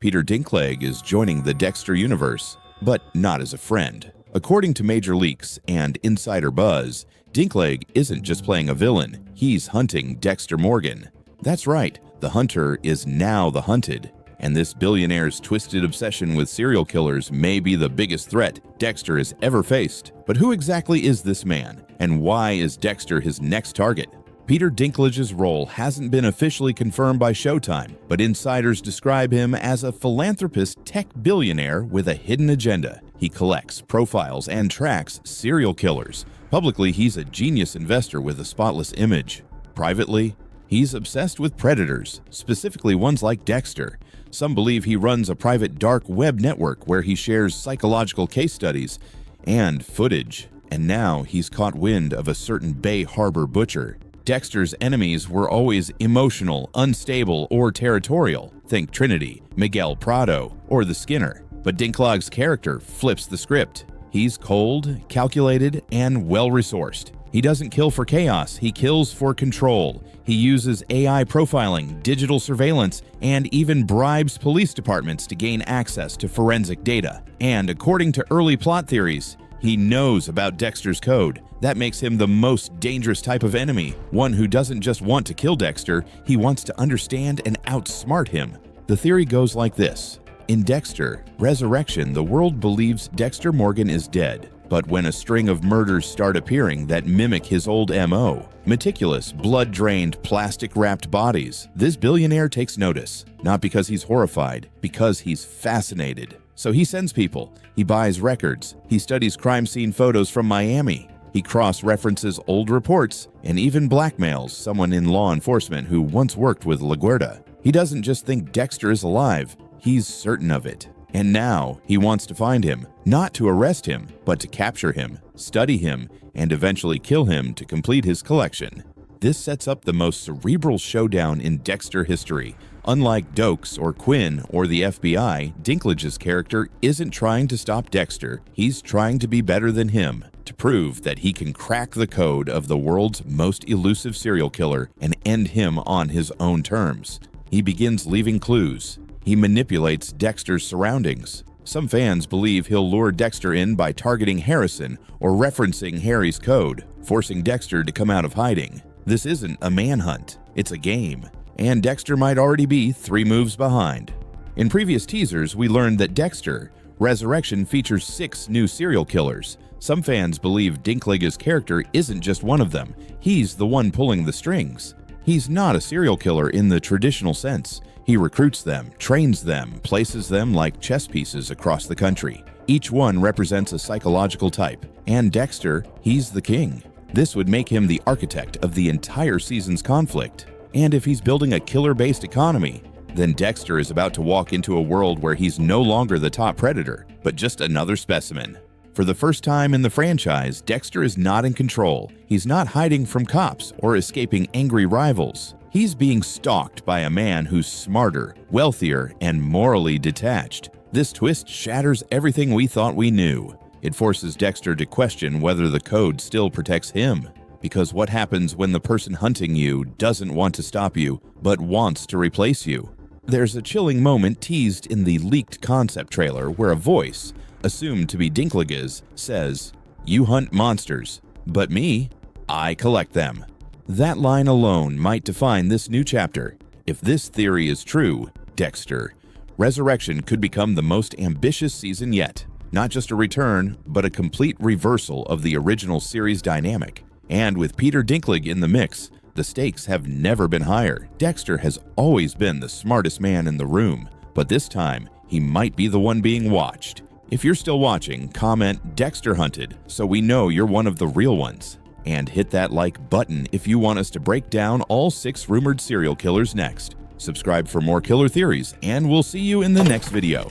Peter Dinklage is joining the Dexter universe, but not as a friend. According to major leaks and insider buzz, Dinklage isn't just playing a villain, he's hunting Dexter Morgan. That's right, the hunter is now the hunted, and this billionaire's twisted obsession with serial killers may be the biggest threat Dexter has ever faced. But who exactly is this man, and why is Dexter his next target? Peter Dinklage's role hasn't been officially confirmed by Showtime, but insiders describe him as a philanthropist tech billionaire with a hidden agenda. He collects, profiles, and tracks serial killers. Publicly, he's a genius investor with a spotless image. Privately, he's obsessed with predators, specifically ones like Dexter. Some believe he runs a private dark web network where he shares psychological case studies and footage. And now he's caught wind of a certain Bay Harbor butcher. Dexter's enemies were always emotional, unstable, or territorial. Think Trinity, Miguel Prado, or the Skinner. But Dinklage's character flips the script. He's cold, calculated, and well-resourced. He doesn't kill for chaos, he kills for control. He uses AI profiling, digital surveillance, and even bribes police departments to gain access to forensic data. And according to early plot theories, he knows about Dexter's code. That makes him the most dangerous type of enemy, one who doesn't just want to kill Dexter, he wants to understand and outsmart him. The theory goes like this. In Dexter, Resurrection, the world believes Dexter Morgan is dead. But when a string of murders start appearing that mimic his old MO, meticulous, blood-drained, plastic-wrapped bodies, this billionaire takes notice. Not because he's horrified, because he's fascinated. So he sends people, he buys records, he studies crime scene photos from Miami, he cross-references old reports, and even blackmails someone in law enforcement who once worked with LaGuardia. He doesn't just think Dexter is alive, he's certain of it. And now he wants to find him, not to arrest him, but to capture him, study him, and eventually kill him to complete his collection. This sets up the most cerebral showdown in Dexter history. Unlike Dokes or Quinn or the FBI, Dinklage's character isn't trying to stop Dexter, he's trying to be better than him, to prove that he can crack the code of the world's most elusive serial killer and end him on his own terms. He begins leaving clues. He manipulates Dexter's surroundings. Some fans believe he'll lure Dexter in by targeting Harrison or referencing Harry's code, forcing Dexter to come out of hiding. This isn't a manhunt, it's a game. And Dexter might already be 3 moves behind. In previous teasers, we learned that Dexter, Resurrection features 6 new serial killers. Some fans believe Dinklage's character isn't just one of them, he's the one pulling the strings. He's not a serial killer in the traditional sense. He recruits them, trains them, places them like chess pieces across the country. Each one represents a psychological type, and Dexter, he's the king. This would make him the architect of the entire season's conflict. And if he's building a killer-based economy, then Dexter is about to walk into a world where he's no longer the top predator, but just another specimen. For the first time in the franchise, Dexter is not in control. He's not hiding from cops or escaping angry rivals. He's being stalked by a man who's smarter, wealthier, and morally detached. This twist shatters everything we thought we knew. It forces Dexter to question whether the code still protects him. Because what happens when the person hunting you doesn't want to stop you, but wants to replace you? There's a chilling moment teased in the leaked concept trailer where a voice, assumed to be Dinklage's, says, "You hunt monsters, but me, I collect them." That line alone might define this new chapter. If this theory is true, Dexter, Resurrection could become the most ambitious season yet. Not just a return, but a complete reversal of the original series dynamic. And with Peter Dinklage in the mix, the stakes have never been higher. Dexter has always been the smartest man in the room, but this time, he might be the one being watched. If you're still watching, comment Dexter Hunted so we know you're one of the real ones. And hit that like button if you want us to break down all 6 rumored serial killers next. Subscribe for more killer theories, and we'll see you in the next video.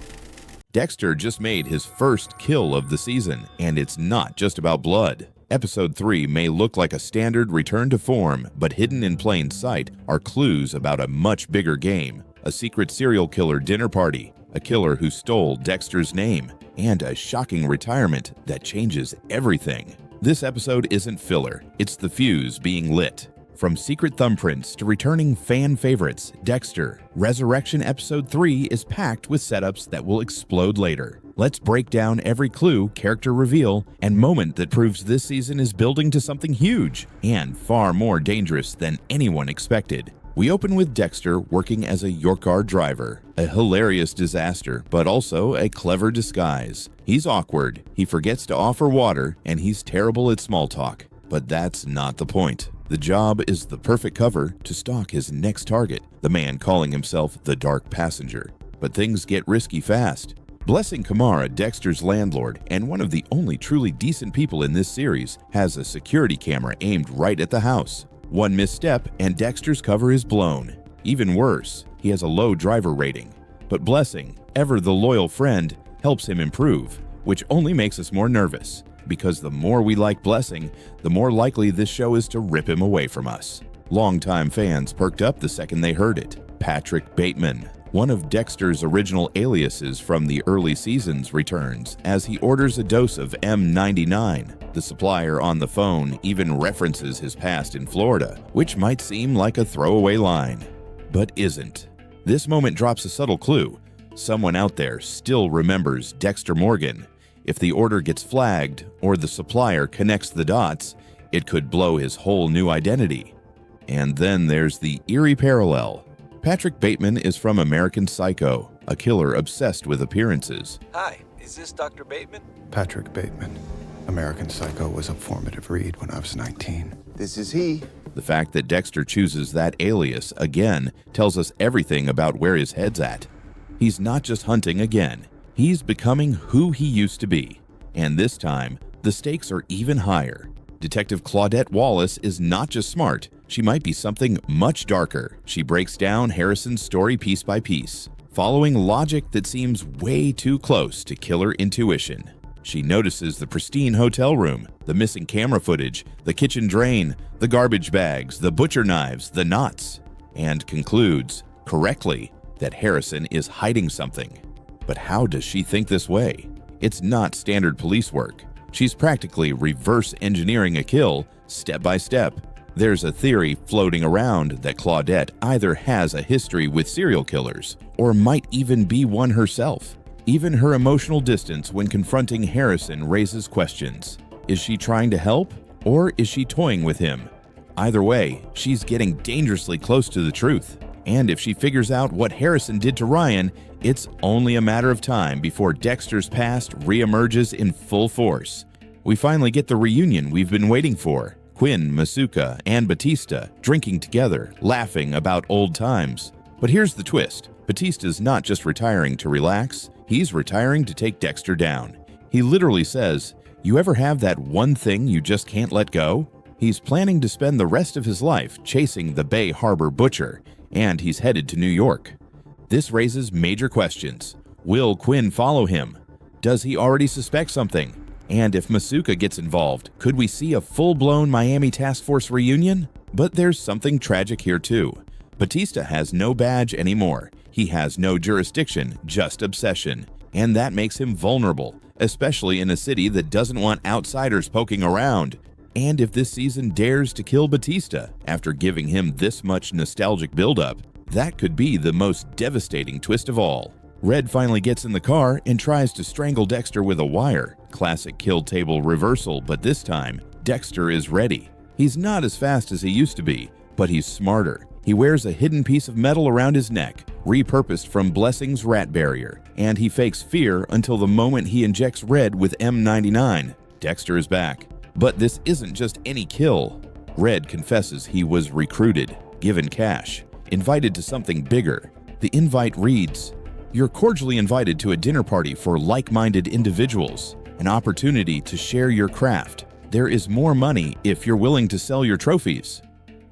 Dexter just made his first kill of the season, and it's not just about blood. Episode 3 may look like a standard return to form, but hidden in plain sight are clues about a much bigger game. A secret serial killer dinner party, a killer who stole Dexter's name, and a shocking retirement that changes everything. This episode isn't filler, it's the fuse being lit. From secret thumbprints to returning fan favorites, Dexter Resurrection Episode 3 is packed with setups that will explode later. Let's break down every clue, character reveal, and moment that proves this season is building to something huge and far more dangerous than anyone expected. We open with Dexter working as a Yorkar driver, a hilarious disaster, but also a clever disguise. He's awkward, he forgets to offer water, and he's terrible at small talk. But that's not the point. The job is the perfect cover to stalk his next target, the man calling himself the Dark Passenger. But things get risky fast. Blessing Kamara, Dexter's landlord, and one of the only truly decent people in this series, has a security camera aimed right at the house. One misstep and Dexter's cover is blown. Even worse, he has a low driver rating. But Blessing, ever the loyal friend, helps him improve, which only makes us more nervous. Because the more we like Blessing, the more likely this show is to rip him away from us. Longtime fans perked up the second they heard it. Patrick Bateman, one of Dexter's original aliases from the early seasons, returns as he orders a dose of M99. The supplier on the phone even references his past in Florida, which might seem like a throwaway line, but isn't. This moment drops a subtle clue. Someone out there still remembers Dexter Morgan. If the order gets flagged or the supplier connects the dots, it could blow his whole new identity. And then there's the eerie parallel. Patrick Bateman is from American Psycho, a killer obsessed with appearances. Hi, is this Dr. Bateman? Patrick Bateman. American Psycho was a formative read when I was 19. This is he. The fact that Dexter chooses that alias again tells us everything about where his head's at. He's not just hunting again. He's becoming who he used to be. And this time, the stakes are even higher. Detective Claudette Wallace is not just smart, she might be something much darker. She breaks down Harrison's story piece by piece, following logic that seems way too close to killer intuition. She notices the pristine hotel room, the missing camera footage, the kitchen drain, the garbage bags, the butcher knives, the knots, and concludes, correctly, that Harrison is hiding something. But how does she think this way? It's not standard police work. She's practically reverse engineering a kill, step by step. There's a theory floating around that Claudette either has a history with serial killers, or might even be one herself. Even her emotional distance when confronting Harrison raises questions. Is she trying to help, or is she toying with him? Either way, she's getting dangerously close to the truth. And if she figures out what Harrison did to Ryan, it's only a matter of time before Dexter's past reemerges in full force. We finally get the reunion we've been waiting for. Quinn, Masuka, and Batista drinking together, laughing about old times. But here's the twist. Batista's not just retiring to relax, he's retiring to take Dexter down. He literally says, "You ever have that one thing you just can't let go?" He's planning to spend the rest of his life chasing the Bay Harbor Butcher, and he's headed to New York. This raises major questions. Will Quinn follow him? Does he already suspect something? And if Masuka gets involved, could we see a full-blown Miami Task Force reunion? But there's something tragic here too. Batista has no badge anymore. He has no jurisdiction, just obsession. And that makes him vulnerable, especially in a city that doesn't want outsiders poking around. And if this season dares to kill Batista after giving him this much nostalgic buildup, that could be the most devastating twist of all. Red finally gets in the car and tries to strangle Dexter with a wire. Classic kill table reversal, but this time, Dexter is ready. He's not as fast as he used to be, but he's smarter. He wears a hidden piece of metal around his neck, repurposed from Blessing's rat barrier, and he fakes fear until the moment he injects Red with M99. Dexter is back. But this isn't just any kill. Red confesses he was recruited, given cash, invited to something bigger. The invite reads, "You're cordially invited to a dinner party for like-minded individuals, an opportunity to share your craft. There is more money if you're willing to sell your trophies."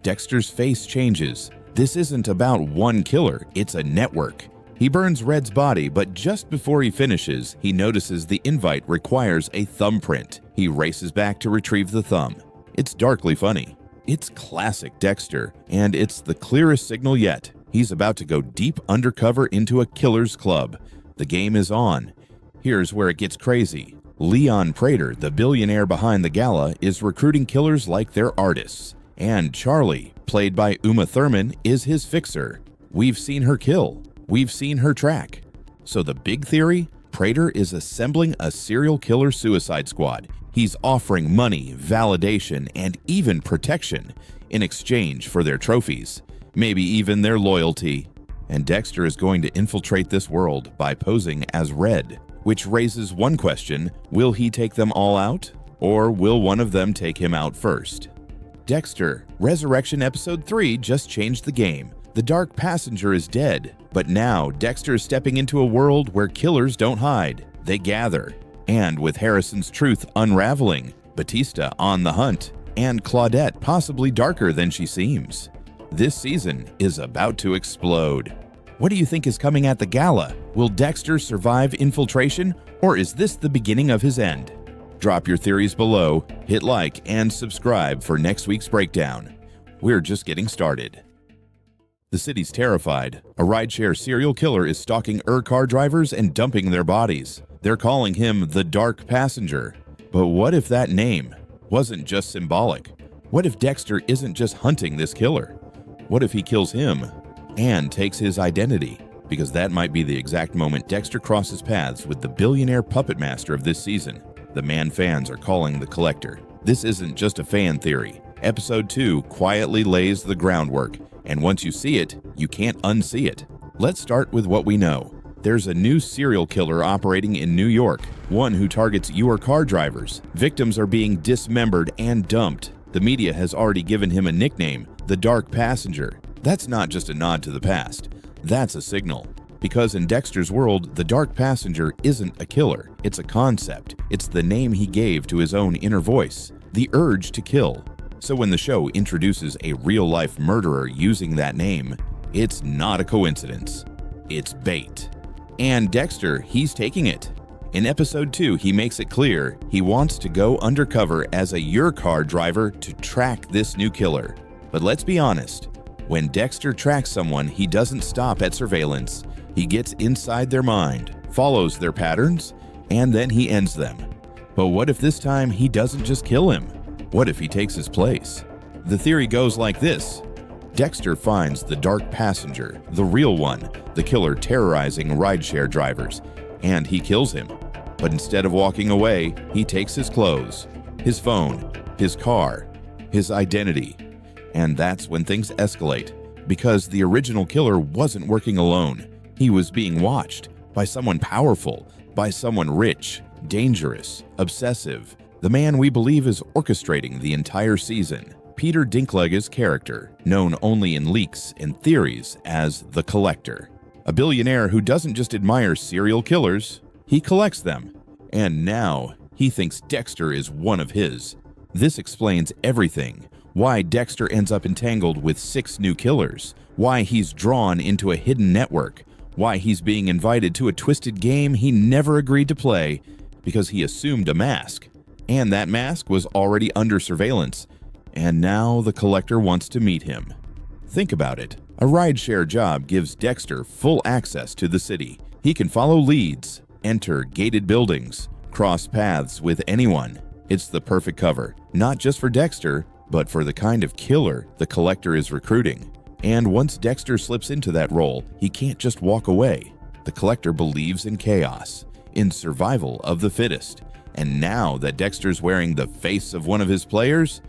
Dexter's face changes. This isn't about one killer, it's a network. He burns Red's body, but just before he finishes, he notices the invite requires a thumbprint. He races back to retrieve the thumb. It's darkly funny. It's classic Dexter, and it's the clearest signal yet. He's about to go deep undercover into a killer's club. The game is on. Here's where it gets crazy. Leon Prater, the billionaire behind the gala, is recruiting killers like they're artists. And Charlie, played by Uma Thurman, is his fixer. We've seen her kill. We've seen her track. So the big theory? Prater is assembling a serial killer suicide squad. He's offering money, validation, and even protection in exchange for their trophies, maybe even their loyalty. And Dexter is going to infiltrate this world by posing as Red, which raises one question: will he take them all out? Or will one of them take him out first? Dexter, Resurrection Episode 3 just changed the game. The Dark Passenger is dead, but now Dexter is stepping into a world where killers don't hide, they gather. And with Harrison's truth unraveling, Batista on the hunt, and Claudette possibly darker than she seems, this season is about to explode. What do you think is coming at the gala? Will Dexter survive infiltration, or is this the beginning of his end? Drop your theories below, hit like, and subscribe for next week's breakdown. We're just getting started. The city's terrified. A rideshare serial killer is stalking car drivers and dumping their bodies. They're calling him the Dark Passenger. But what if that name wasn't just symbolic? What if Dexter isn't just hunting this killer? What if he kills him and takes his identity? Because that might be the exact moment Dexter crosses paths with the billionaire puppet master of this season, the man fans are calling the Collector. This isn't just a fan theory. Episode 2 quietly lays the groundwork, and once you see it, you can't unsee it. Let's start with what we know. There's a new serial killer operating in New York, one who targets car drivers. Victims are being dismembered and dumped. The media has already given him a nickname, the Dark Passenger. That's not just a nod to the past. That's a signal. Because in Dexter's world, the Dark Passenger isn't a killer. It's a concept. It's the name he gave to his own inner voice, the urge to kill. So when the show introduces a real-life murderer using that name, it's not a coincidence. It's bait. And Dexter, he's taking it. In episode 2, he makes it clear he wants to go undercover as a car driver to track this new killer. But let's be honest, when Dexter tracks someone, he doesn't stop at surveillance. He gets inside their mind, follows their patterns, and then he ends them. But what if this time he doesn't just kill him? What if he takes his place? The theory goes like this. Dexter finds the Dark Passenger, the real one, the killer terrorizing rideshare drivers, and he kills him. But instead of walking away, he takes his clothes, his phone, his car, his identity. And that's when things escalate, because the original killer wasn't working alone. He was being watched by someone powerful, by someone rich, dangerous, obsessive, the man we believe is orchestrating the entire season. Peter Dinklage's character, known only in leaks and theories as the Collector. A billionaire who doesn't just admire serial killers, he collects them. And now, he thinks Dexter is one of his. This explains everything. Why Dexter ends up entangled with 6 new killers. Why he's drawn into a hidden network. Why he's being invited to a twisted game he never agreed to play because he assumed a mask. And that mask was already under surveillance. And now the Collector wants to meet him. Think about it. A rideshare job gives Dexter full access to the city. He can follow leads, enter gated buildings, cross paths with anyone. It's the perfect cover, not just for Dexter, but for the kind of killer the Collector is recruiting. And once Dexter slips into that role, he can't just walk away. The Collector believes in chaos, in survival of the fittest. And now that Dexter's wearing the face of one of his players,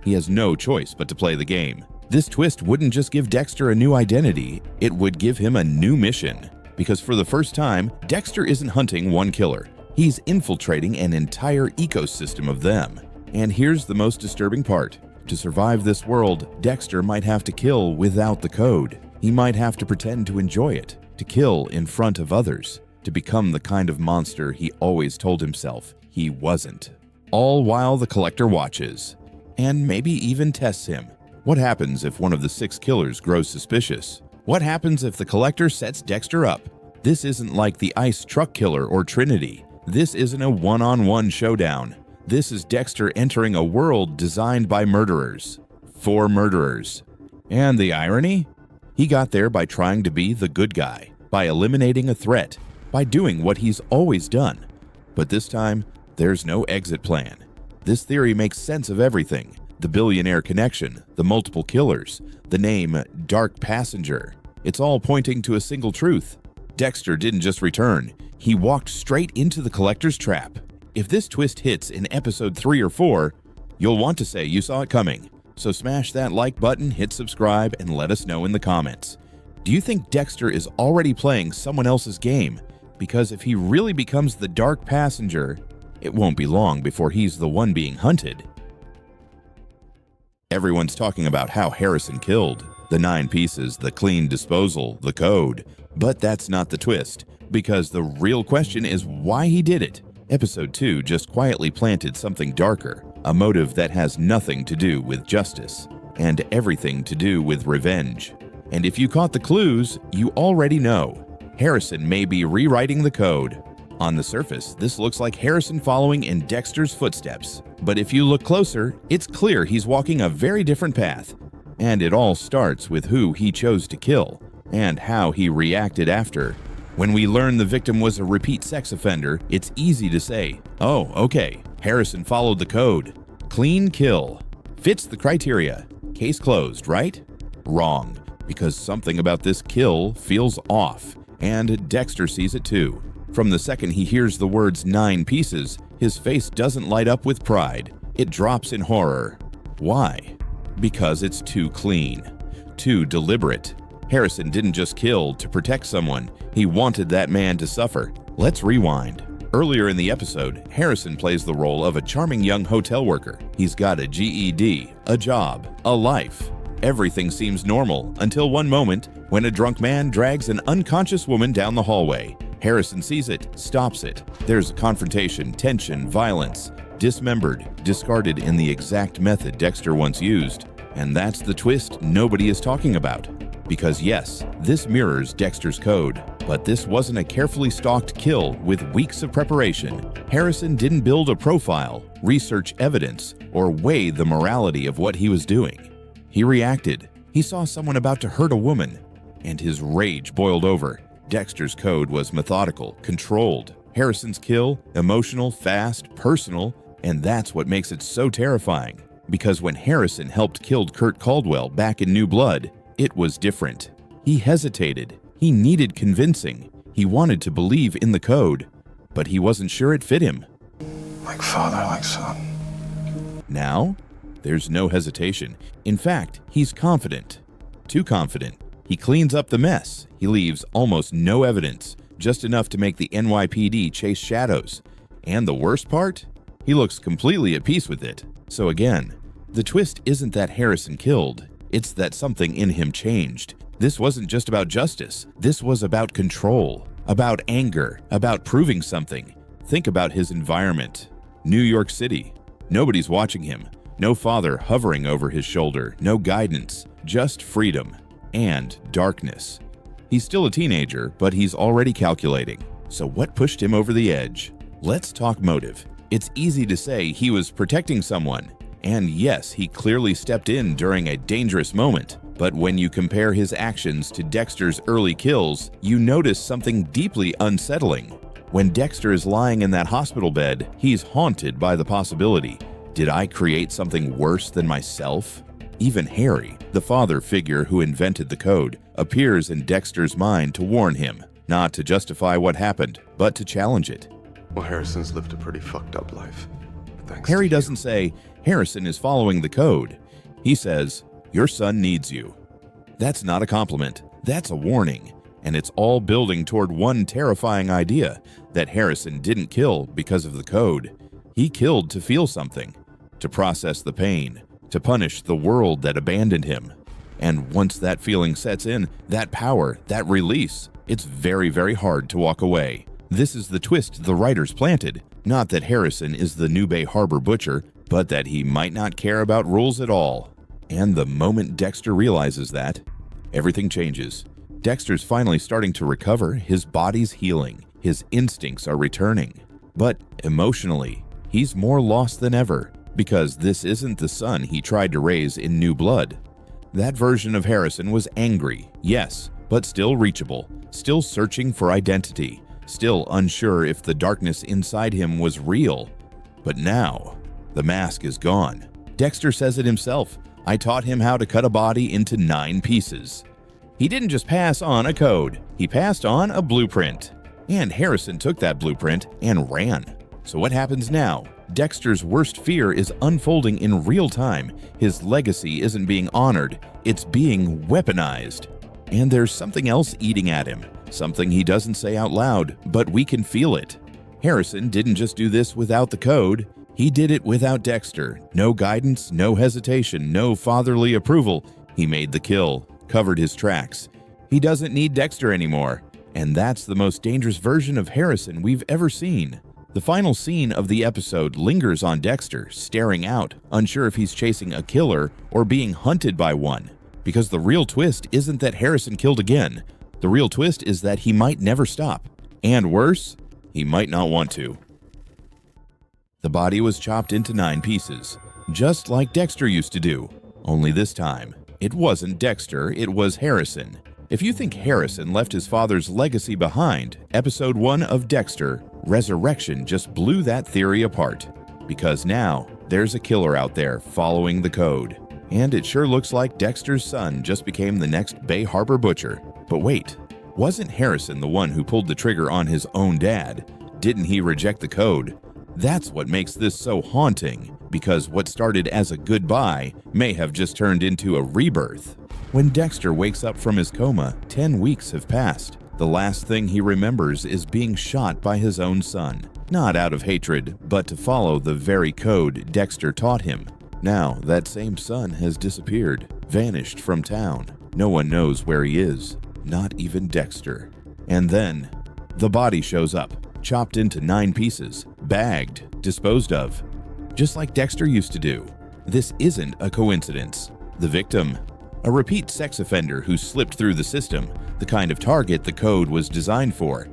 he has no choice but to play the game. This twist wouldn't just give Dexter a new identity, it would give him a new mission. Because for the first time, Dexter isn't hunting one killer. He's infiltrating an entire ecosystem of them. And here's the most disturbing part. To survive this world, Dexter might have to kill without the code. He might have to pretend to enjoy it, to kill in front of others, to become the kind of monster he always told himself he wasn't. All while the Collector watches, and maybe even tests him. What happens if one of the 6 killers grows suspicious? What happens if the Collector sets Dexter up? This isn't like the Ice Truck Killer or Trinity. This isn't a one-on-one showdown. This is Dexter entering a world designed by murderers, for murderers. And the irony? He got there by trying to be the good guy, by eliminating a threat, by doing what he's always done. But this time, there's no exit plan. This theory makes sense of everything. The billionaire connection, the multiple killers, the name Dark Passenger. It's all pointing to a single truth. Dexter didn't just return, he walked straight into the collector's trap. If this twist hits in episode 3 or 4, you'll want to say you saw it coming. So smash that like button, hit subscribe, and let us know in the comments. Do you think Dexter is already playing someone else's game? Because if he really becomes the Dark Passenger, it won't be long before he's the one being hunted. Everyone's talking about how Harrison killed, the 9 pieces, the clean disposal, the code. But that's not the twist, because the real question is why he did it. Episode 2 just quietly planted something darker, a motive that has nothing to do with justice, and everything to do with revenge. And if you caught the clues, you already know. Harrison may be rewriting the code. On the surface, this looks like Harrison following in Dexter's footsteps. But if you look closer, it's clear he's walking a very different path. And it all starts with who he chose to kill, and how he reacted after. When we learn the victim was a repeat sex offender, it's easy to say, oh, okay, Harrison followed the code. Clean kill. Fits the criteria. Case closed, right? Wrong, because something about this kill feels off, and Dexter sees it too. From the second he hears the words 9 pieces, his face doesn't light up with pride. It drops in horror. Why? Because it's too clean, too deliberate. Harrison didn't just kill to protect someone, he wanted that man to suffer. Let's rewind. Earlier in the episode, Harrison plays the role of a charming young hotel worker. He's got a GED, a job, a life. Everything seems normal until one moment when a drunk man drags an unconscious woman down the hallway. Harrison sees it, stops it. There's a confrontation, tension, violence. Dismembered, discarded in the exact method Dexter once used. And that's the twist nobody is talking about. Because yes, this mirrors Dexter's code, but this wasn't a carefully stalked kill with weeks of preparation. Harrison didn't build a profile, research evidence, or weigh the morality of what he was doing. He reacted. He saw someone about to hurt a woman, and his rage boiled over. Dexter's code was methodical, controlled. Harrison's kill, emotional, fast, personal, and that's what makes it so terrifying. Because when Harrison helped kill Kurt Caldwell back in New Blood, it was different. He hesitated. He needed convincing. He wanted to believe in the code, but he wasn't sure it fit him. Like father, like son. Now, there's no hesitation. In fact, he's confident. Too confident. He cleans up the mess. He leaves almost no evidence, just enough to make the NYPD chase shadows. And the worst part? He looks completely at peace with it. So again, the twist isn't that Harrison killed. It's that something in him changed. This wasn't just about justice. This was about control, about anger, about proving something. Think about his environment. New York City. Nobody's watching him. No father hovering over his shoulder. No guidance. Just freedom and darkness. He's still a teenager, but he's already calculating. So what pushed him over the edge? Let's talk motive. It's easy to say he was protecting someone. And yes, he clearly stepped in during a dangerous moment. But when you compare his actions to Dexter's early kills, you notice something deeply unsettling. When Dexter is lying in that hospital bed, he's haunted by the possibility. Did I create something worse than myself? Even Harry, the father figure who invented the code, appears in Dexter's mind to warn him, not to justify what happened, but to challenge it. Well, Harrison's lived a pretty fucked up life. Thanks Harry to you. doesn't say, Harrison is following the code. He says, your son needs you. That's not a compliment. That's a warning. And it's all building toward one terrifying idea, that Harrison didn't kill because of the code. He killed to feel something, to process the pain, to punish the world that abandoned him. And once that feeling sets in, that power, that release, it's very, very hard to walk away. This is the twist the writers planted. Not that Harrison is the New Bay Harbor butcher, but that he might not care about rules at all. And the moment Dexter realizes that, everything changes. Dexter's finally starting to recover, his body's healing, his instincts are returning. But emotionally, he's more lost than ever, because this isn't the son he tried to raise in New Blood. That version of Harrison was angry, yes, but still reachable, still searching for identity, still unsure if the darkness inside him was real. But now, the mask is gone. Dexter says it himself. I taught him how to cut a body into 9 pieces. He didn't just pass on a code, he passed on a blueprint. And Harrison took that blueprint and ran. So what happens now? Dexter's worst fear is unfolding in real time. His legacy isn't being honored, it's being weaponized. And there's something else eating at him, something he doesn't say out loud, but we can feel it. Harrison didn't just do this without the code, he did it without Dexter. No guidance, no hesitation, no fatherly approval. He made the kill, covered his tracks. He doesn't need Dexter anymore, and that's the most dangerous version of Harrison we've ever seen. The final scene of the episode lingers on Dexter, staring out, unsure if he's chasing a killer or being hunted by one. Because the real twist isn't that Harrison killed again. The real twist is that he might never stop. And worse, he might not want to. The body was chopped into 9 pieces, just like Dexter used to do. Only this time, it wasn't Dexter, it was Harrison. If you think Harrison left his father's legacy behind, episode 1 of Dexter, Resurrection, just blew that theory apart. Because now, there's a killer out there following the code. And it sure looks like Dexter's son just became the next Bay Harbor butcher. But wait, wasn't Harrison the one who pulled the trigger on his own dad? Didn't he reject the code? That's what makes this so haunting, because what started as a goodbye may have just turned into a rebirth. When Dexter wakes up from his coma, 10 weeks have passed. The last thing he remembers is being shot by his own son. Not out of hatred, but to follow the very code Dexter taught him. Now, that same son has disappeared, vanished from town. No one knows where he is, not even Dexter. And then, the body shows up, chopped into 9 pieces, bagged, disposed of. Just like Dexter used to do. This isn't a coincidence. The victim, a repeat sex offender who slipped through the system, the kind of target the code was designed for.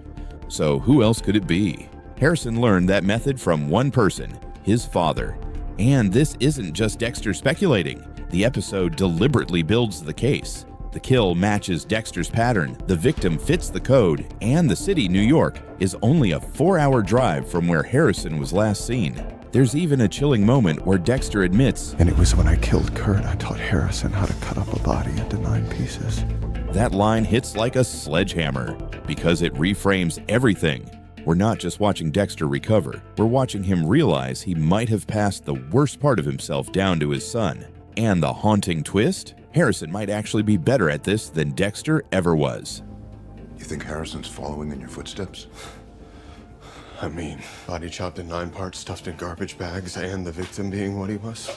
So who else could it be? Harrison learned that method from one person, his father. And this isn't just Dexter speculating. The episode deliberately builds the case. The kill matches Dexter's pattern, the victim fits the code, and the city, New York, is only a 4-hour drive from where Harrison was last seen. There's even a chilling moment where Dexter admits, And it was when I killed Kurt, I taught Harrison how to cut up a body into 9 pieces. That line hits like a sledgehammer, because it reframes everything. We're not just watching Dexter recover, we're watching him realize he might have passed the worst part of himself down to his son. And the haunting twist? Harrison might actually be better at this than Dexter ever was. You think Harrison's following in your footsteps? I mean, body chopped in 9 parts, stuffed in garbage bags, and the victim being what he was.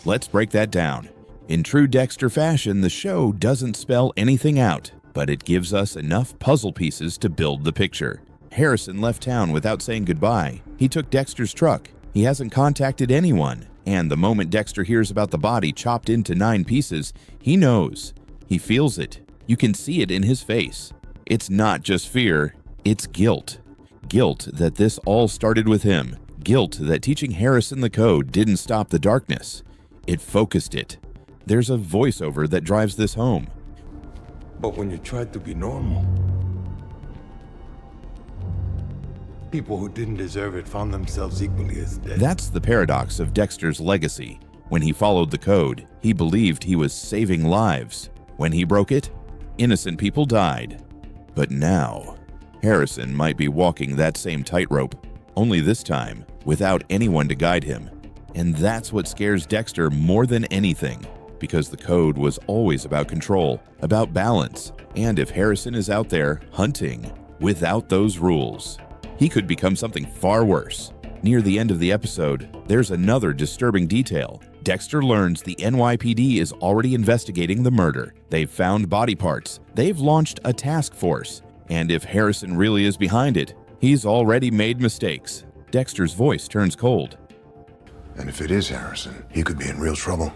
Let's break that down. In true Dexter fashion, the show doesn't spell anything out, but it gives us enough puzzle pieces to build the picture. Harrison left town without saying goodbye. He took Dexter's truck. He hasn't contacted anyone. And the moment Dexter hears about the body chopped into 9 pieces, he knows. He feels it. You can see it in his face. It's not just fear, it's guilt. Guilt that this all started with him. Guilt that teaching Harrison the code didn't stop the darkness. It focused it. There's a voiceover that drives this home. But when you tried to be normal, people who didn't deserve it found themselves equally as dead. That's the paradox of Dexter's legacy. When he followed the code, he believed he was saving lives. When he broke it, innocent people died. But now, Harrison might be walking that same tightrope, only this time without anyone to guide him. And that's what scares Dexter more than anything, because the code was always about control, about balance. And if Harrison is out there hunting without those rules, he could become something far worse. Near the end of the episode, there's another disturbing detail. Dexter learns the NYPD is already investigating the murder. They've found body parts. They've launched a task force. And if Harrison really is behind it, he's already made mistakes. Dexter's voice turns cold. And if it is Harrison, he could be in real trouble.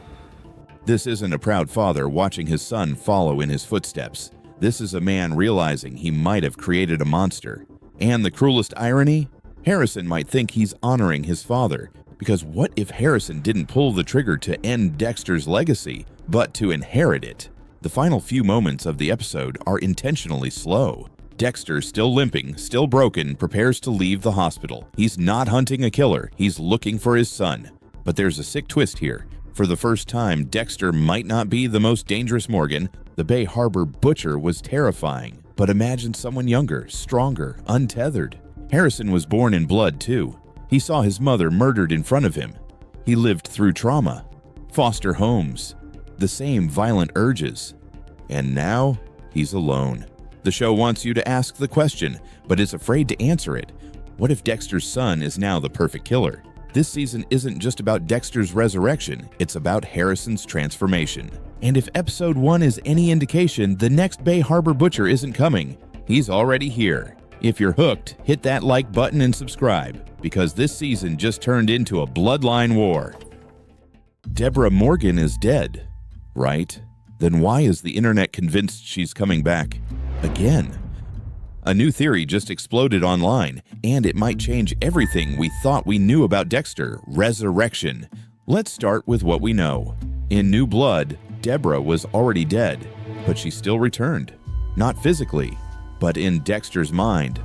This isn't a proud father watching his son follow in his footsteps. This is a man realizing he might have created a monster. And the cruelest irony? Harrison might think he's honoring his father, because what if Harrison didn't pull the trigger to end Dexter's legacy, but to inherit it? The final few moments of the episode are intentionally slow. Dexter, still limping, still broken, prepares to leave the hospital. He's not hunting a killer, he's looking for his son. But there's a sick twist here. For the first time, Dexter might not be the most dangerous Morgan. The Bay Harbor butcher was terrifying. But imagine someone younger, stronger, untethered. Harrison was born in blood too. He saw his mother murdered in front of him. He lived through trauma, foster homes, the same violent urges. And now, he's alone. The show wants you to ask the question, but is afraid to answer it. What if Dexter's son is now the perfect killer? This season isn't just about Dexter's resurrection, it's about Harrison's transformation. And if episode 1 is any indication, the next Bay Harbor butcher isn't coming. He's already here. If you're hooked, hit that like button and subscribe, because this season just turned into a bloodline war. Deborah Morgan is dead, right? Then why is the internet convinced she's coming back again? A new theory just exploded online, and it might change everything we thought we knew about Dexter: resurrection. Let's start with what we know. In New Blood, Deborah was already dead, but she still returned. Not physically, but in Dexter's mind.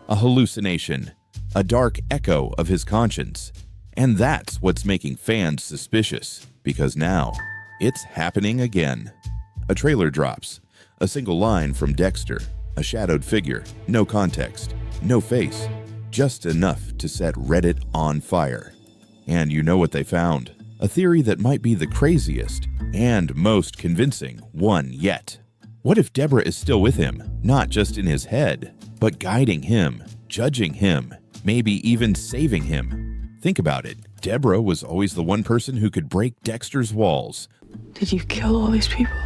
A hallucination, a dark echo of his conscience. And that's what's making fans suspicious, because now it's happening again. A trailer drops, a single line from Dexter, a shadowed figure, no context, no face, just enough to set Reddit on fire. And you know what they found? A theory that might be the craziest and most convincing one yet. What if Deborah is still with him, not just in his head, but guiding him, judging him, maybe even saving him? Think about it. Deborah was always the one person who could break Dexter's walls. Did you kill all these people?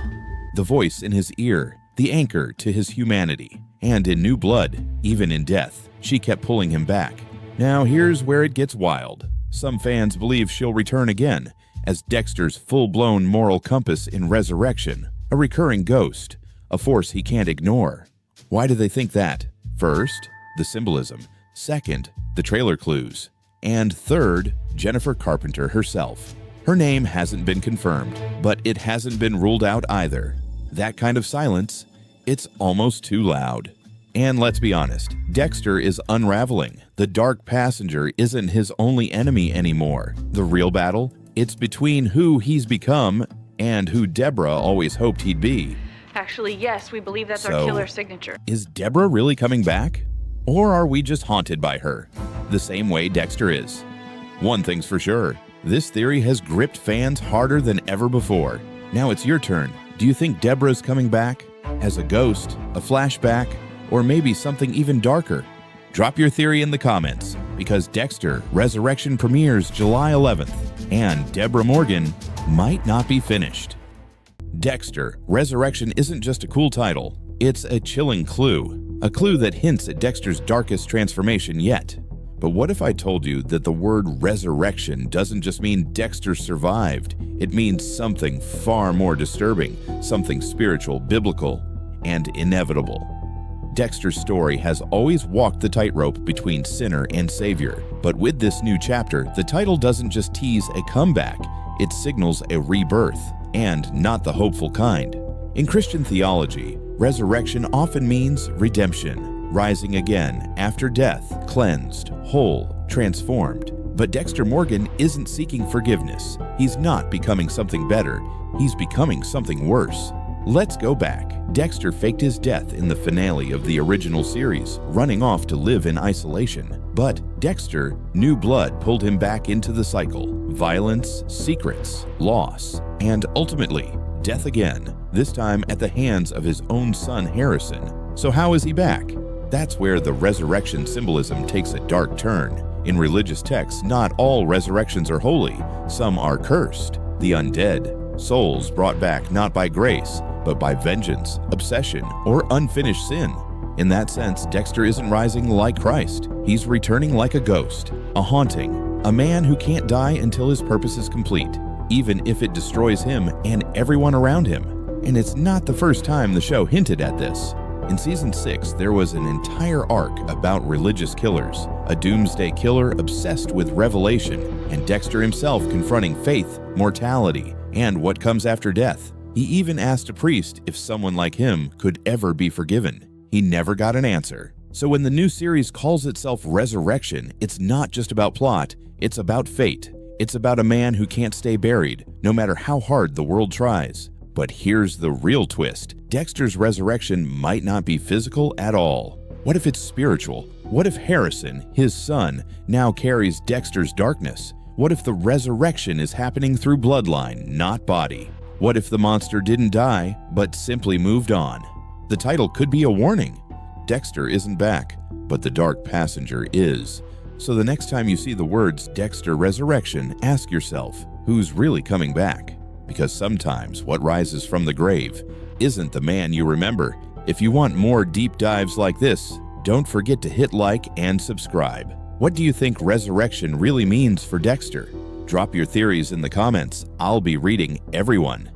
The voice in his ear, the anchor to his humanity. And in New Blood, even in death, she kept pulling him back. Now here's where it gets wild. Some fans believe she'll return again as Dexter's full-blown moral compass in Resurrection, a recurring ghost, a force he can't ignore. Why do they think that? First, the symbolism. Second, the trailer clues. And third, Jennifer Carpenter herself. Her name hasn't been confirmed, but it hasn't been ruled out either. That kind of silence, it's almost too loud. And let's be honest, Dexter is unraveling. The dark passenger isn't his only enemy anymore. The real battle? It's between who he's become and who Deborah always hoped he'd be. Actually, yes, we believe that's our killer signature. Is Deborah really coming back? Or are we just haunted by her? The same way Dexter is. One thing's for sure, this theory has gripped fans harder than ever before. Now it's your turn. Do you think Deborah's coming back? As a ghost, a flashback, or maybe something even darker? Drop your theory in the comments, because Dexter Resurrection premieres July 11th, and Deborah Morgan might not be finished. Dexter Resurrection isn't just a cool title, it's a chilling clue. A clue that hints at Dexter's darkest transformation yet. But what if I told you that the word resurrection doesn't just mean Dexter survived? It means something far more disturbing, something spiritual, biblical, and inevitable. Dexter's story has always walked the tightrope between sinner and savior. But with this new chapter, the title doesn't just tease a comeback, it signals a rebirth, and not the hopeful kind. In Christian theology, resurrection often means redemption, rising again after death, cleansed, whole, transformed. But Dexter Morgan isn't seeking forgiveness. He's not becoming something better. He's becoming something worse. Let's go back. Dexter faked his death in the finale of the original series, running off to live in isolation. But Dexter, New Blood pulled him back into the cycle. Violence, secrets, loss, and ultimately, death again, this time at the hands of his own son Harrison. So how is he back? That's where the resurrection symbolism takes a dark turn. In religious texts, not all resurrections are holy. Some are cursed. The undead, souls brought back not by grace, but by vengeance, obsession, or unfinished sin. In that sense, Dexter isn't rising like Christ. He's returning like a ghost, a haunting, a man who can't die until his purpose is complete, even if it destroys him and everyone around him. And it's not the first time the show hinted at this. In Season 6, there was an entire arc about religious killers, a doomsday killer obsessed with revelation, and Dexter himself confronting faith, mortality, and what comes after death. He even asked a priest if someone like him could ever be forgiven. He never got an answer. So when the new series calls itself Resurrection, it's not just about plot, it's about fate. It's about a man who can't stay buried, no matter how hard the world tries. But here's the real twist. Dexter's resurrection might not be physical at all. What if it's spiritual? What if Harrison, his son, now carries Dexter's darkness? What if the resurrection is happening through bloodline, not body? What if the monster didn't die, but simply moved on? The title could be a warning. Dexter isn't back, but the dark passenger is. So the next time you see the words Dexter Resurrection, ask yourself, who's really coming back? Because sometimes what rises from the grave isn't the man you remember. If you want more deep dives like this, don't forget to hit like and subscribe. What do you think resurrection really means for Dexter? Drop your theories in the comments. I'll be reading everyone.